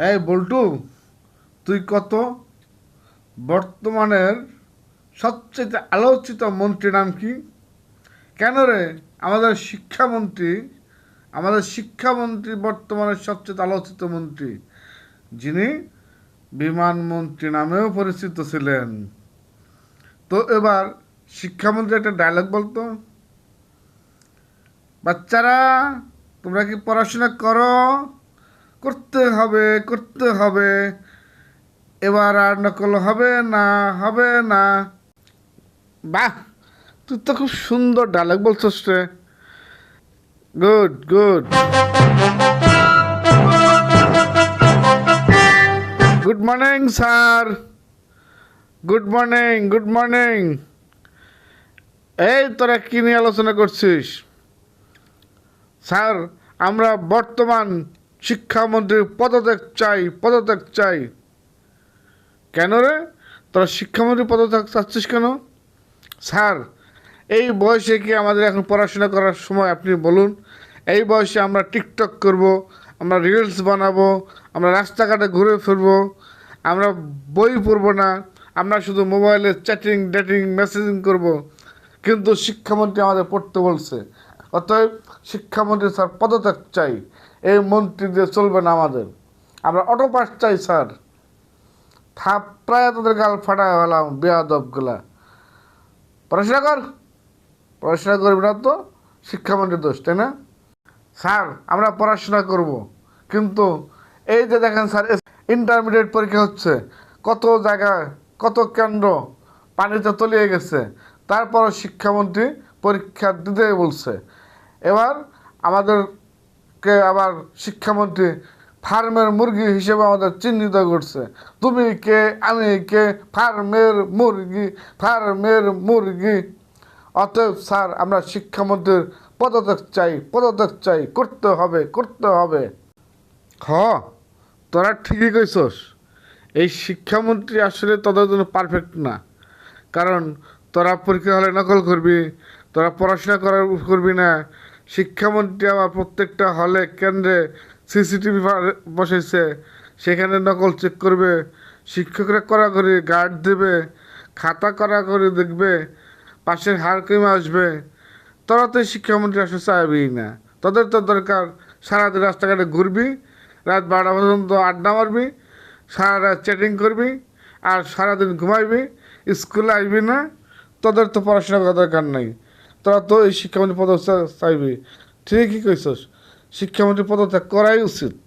এই বল্টু, তুই কত বর্তমানের সবচেয়ে আলোচিত মন্ত্রীর নাম কি? কেন রে? আমাদের শিক্ষামন্ত্রী বর্তমানের সবচেয়ে আলোচিত মন্ত্রী, যিনি বিমান মন্ত্রী নামেও পরিচিত ছিলেন। তো এবার শিক্ষামন্ত্রী একটা ডায়লগ বলতো। বাচ্চারা, তোমরা কি পড়াশোনা করো? করতে হবে, করতে হবে। এবার আর নকল হবে না, হবে না। বাহ, তুই তো খুব সুন্দর ডায়লগ বলছিস রে। Good, good. Good morning sir. Good morning, good morning. এই তোরা কি নিয়ে আলোচনা করছিস? স্যার, আমরা বর্তমান শিক্ষামন্ত্রীর পদত্যাগ চাই, পদত্যাগ চাই। কেন রে? তোরা শিক্ষামন্ত্রী পদত্যাগ চাচ্ছিস কেন? স্যার, এই বয়সে কি আমাদের এখন পড়াশোনা করার সময়? আপনি বলুন। এই বয়সে আমরা টিকটক করব, আমরা রিলস বানাবো, আমরা রাস্তাঘাটে ঘুরে ফিরবো, আমরা বই পড়ব না, আমরা শুধু মোবাইলে চ্যাটিং ডেটিং মেসেজিং করব। কিন্তু শিক্ষামন্ত্রী আমাদের পড়তে বলছে। অতএব শিক্ষামন্ত্রী স্যার পদত্যাগ চাই। এই মন্ত্রী দিয়ে চলবে না আমাদের। আমরা অটো পাস চাই স্যার। থাপড়ায় তাদের গাল ফাটায় হলাম বেয়াদবগুলা। পড়াশোনা কর। পড়াশোনা করবি না তো শিক্ষামন্ত্রীর দোষ, তাই না? স্যার, আমরা পড়াশোনা করব, কিন্তু এই যে দেখেন স্যার, ইন্টারমিডিয়েট পরীক্ষা হচ্ছে, কত জায়গায় কত কেন্দ্র পানিতে তলিয়ে গেছে, তারপরও শিক্ষামন্ত্রী পরীক্ষা দিতে বলছে। এবার আমাদেরকে আবার শিক্ষামন্ত্রী ফার্মের মুরগি হিসেবে আমাদের চিহ্নিত করছে। তুমি কে, আমি কে, ফার্মের মুরগি, ফার্মের মুরগি। অতএব স্যার, আমরা শিক্ষামন্ত্রীর পদত্যাগ চাই, পদত্যাগ চাই। করতে হবে, করতে হবে। হ, তোরা ঠিকই কইছস। এই শিক্ষামন্ত্রী আসলে তোদের জন্য পারফেক্ট না। কারণ তোরা পরীক্ষা হলে নকল করবি, তোরা পড়াশোনা করবি না। শিক্ষামন্ত্রী আবার প্রত্যেকটা হলে কেন্দ্রে সিসিটিভি বসেছে, সেখানে নকল চেক করবে, শিক্ষকরা কড়াকড়ি গার্ড দেবে, খাতা কড়াকড়ি দেখবে, পাশের হার কমে আসবে। তোরা তো শিক্ষামন্ত্রী আসলে চাইবি না। তোদের তো দরকার সারাদিন রাস্তাঘাটে ঘুরবি, রাত 12টা পর্যন্ত আড্ডা মারবি, সারা রাত চ্যাটিং করবি, আর সারাদিন ঘুমাইবি, স্কুলে আসবি না। তোদের তো পড়াশোনা করার দরকার নাই। তোরা তো এই শিক্ষামন্ত্রী পদ চাইবি। ঠিকই কইছস, শিক্ষামন্ত্রী পদত্যাগ করাই উচিত।